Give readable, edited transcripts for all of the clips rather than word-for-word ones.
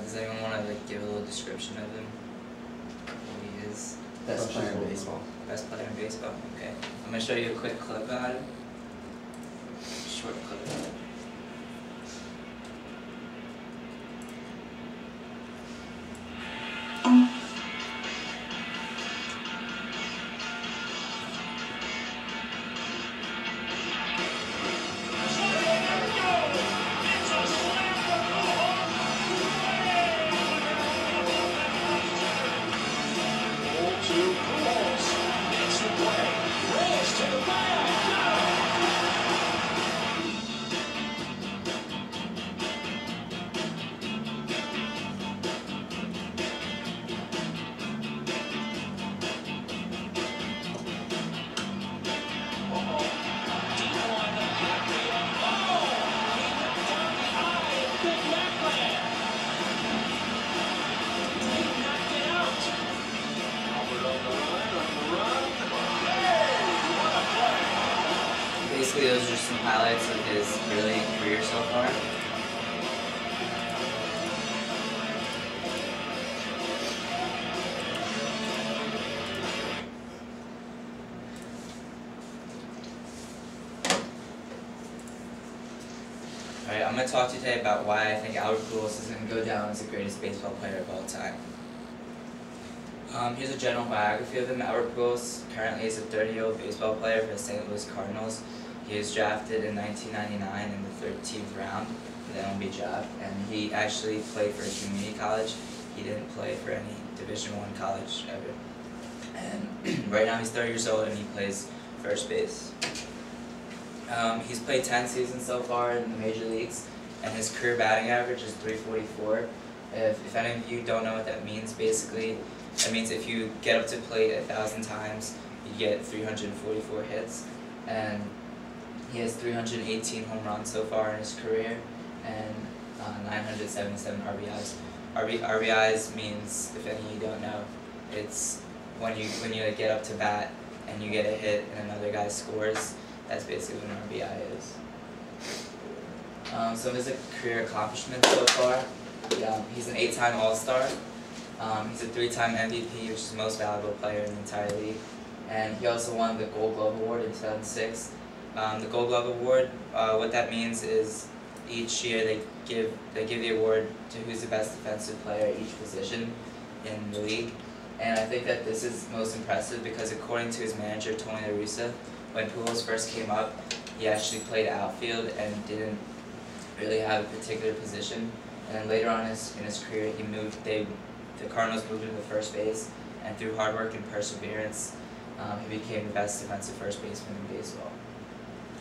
Does anyone want to like give a little description of him? Who he is? Best player in baseball. Best player in baseball. Okay. I'm gonna show you a quick clip about him. Short clip. Basically, those are some highlights of his brilliant career so far. Alright, I'm going to talk to you today about why I think Albert Pujols is going to go down as the greatest baseball player of all time. Here's a general biography of him. Albert Pujols currently is a 30-year-old baseball player for the St. Louis Cardinals. He was drafted in 1999 in the 13th round for the MLB draft, and he actually played for a community college. He didn't play for any Division I college ever. And right now he's 30 years old and he plays first base. He's played 10 seasons so far in the major leagues, and his career batting average is .344. If any of you don't know what that means, basically, that means if you get up to plate 1,000 times, you get 344 hits. And he has 318 home runs so far in his career, and 977 RBIs. RBIs means, if any of you don't know, it's when you like, get up to bat and you get a hit and another guy scores. That's basically what an RBI is. Some of his career accomplishments so far. He's an 8-time All-Star. He's a 3-time MVP, which is the most valuable player in the entire league. And he also won the Gold Glove Award in 2006. The Gold Glove Award, what that means is each year they give the award to who's the best defensive player at each position in the league. And I think that this is most impressive because according to his manager, Tony La Russa, when Pujols first came up, he actually played outfield and didn't really have a particular position. And then later on in his career, the Cardinals moved him to first base, and through hard work and perseverance, he became the best defensive first baseman in baseball.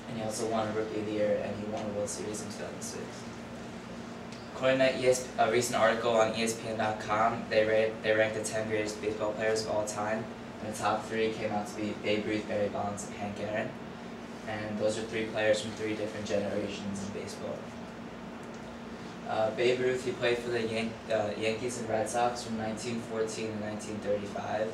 And he also won Rookie of the Year, and he won a World Series in 2006. According to a recent article on ESPN.com, they ranked the 10 greatest baseball players of all time, and the top 3 came out to be Babe Ruth, Barry Bonds, and Hank Aaron. And those are 3 players from 3 different generations in baseball. Babe Ruth, he played for the Yankees and Red Sox from 1914 to 1935,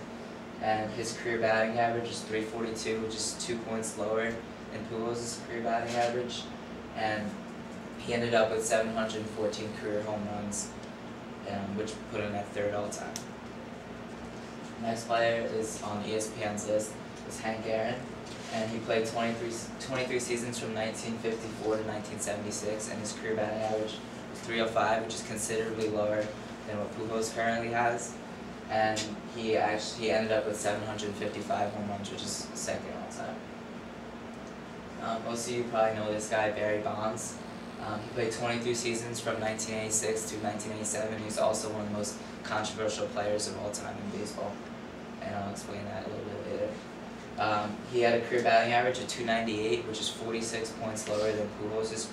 and his career batting average is .342, which is 2 points lower than Pujols' career batting average, and he ended up with 714 career home runs, which put him at 3rd all time. Next player is on ESPN's list is Hank Aaron, and he played 23 seasons from 1954 to 1976, and his career batting average was .305, which is considerably lower than what Pujols currently has. And he ended up with 755 home runs, which is 2nd all time. Most of you probably know this guy, Barry Bonds. He played 23 seasons from 1986 to 1987. He's also one of the most controversial players of all time in baseball, and I'll explain that a little bit later. He had a career batting average of .298, which is 46 points lower than Pujols'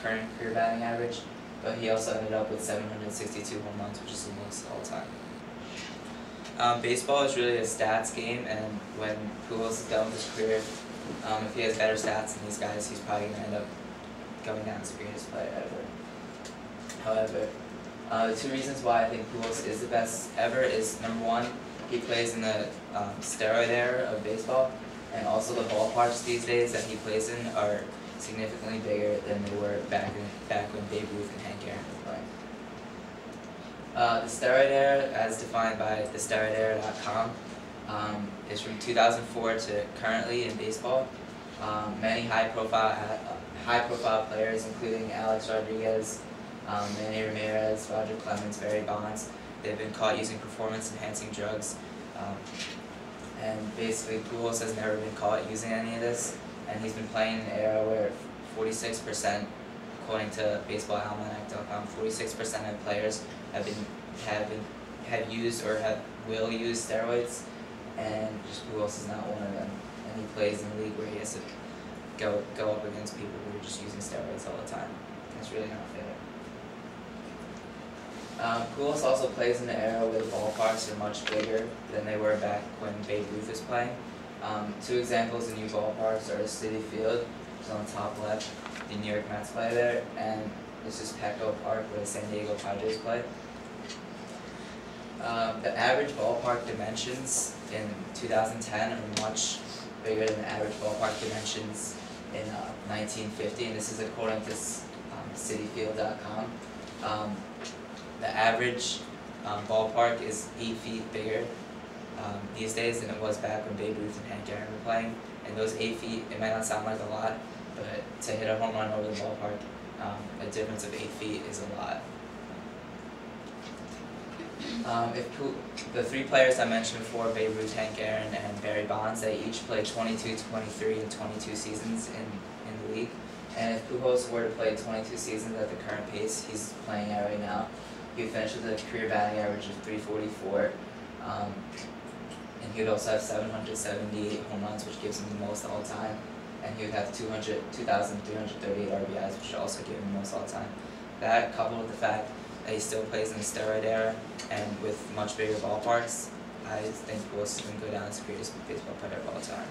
current career batting average, but he also ended up with 762 home runs, which is the most all time. Baseball is really a stats game, and when Pujols is done with his career, if he has better stats than these guys, he's probably going to end up going down as the greatest player ever. However, the 2 reasons why I think Pujols is the best ever is, number 1, he plays in the steroid era of baseball, and also the ballparks these days that he plays in are significantly bigger than they were back when Babe Ruth and Hank Aaron were The steroid era, as defined by thesteroidera.com, is from 2004 to currently in baseball. Many high-profile players, including Alex Rodriguez, Manny Ramirez, Roger Clemens, Barry Bonds, they've been caught using performance-enhancing drugs. And basically, Pujols has never been caught using any of this, and he's been playing in an era where 46%, according to BaseballAlmanac.com, 46% of players have used or will use steroids, and just Pujols is not one of them. And he plays in a league where he has to go up against people who are just using steroids all the time. It's really not fair. Pujols also plays in an era where the ballparks are much bigger than they were back when Babe Ruth was playing. Two examples of new ballparks are Citi Field, which is on the top left. The New York Mets play there, and this is Petco Park, where the San Diego Padres play. The average ballpark dimensions in 2010 are much bigger than the average ballpark dimensions in 1950, and this is according to cityfield.com. The average ballpark is 8 feet bigger these days than it was back when Babe Ruth and Hank Aaron were playing. And those 8 feet, it might not sound like a lot, but to hit a home run over the ballpark, a difference of 8 feet is a lot. The three players I mentioned before, Babe Ruth, Hank Aaron, and Barry Bonds, they each played 22, 23, and 22 seasons in the league. And if Pujols were to play 22 seasons at the current pace he's playing at right now, he would finish with a career batting average of .344, and he would also have 778 home runs, which gives him the most all time, and he would have 2,338 RBIs, which would also give him the most all time. That, coupled with the fact that he still plays in the steroid era and with much bigger ballparks, I think Pujols is going to go down as the greatest baseball player of all time.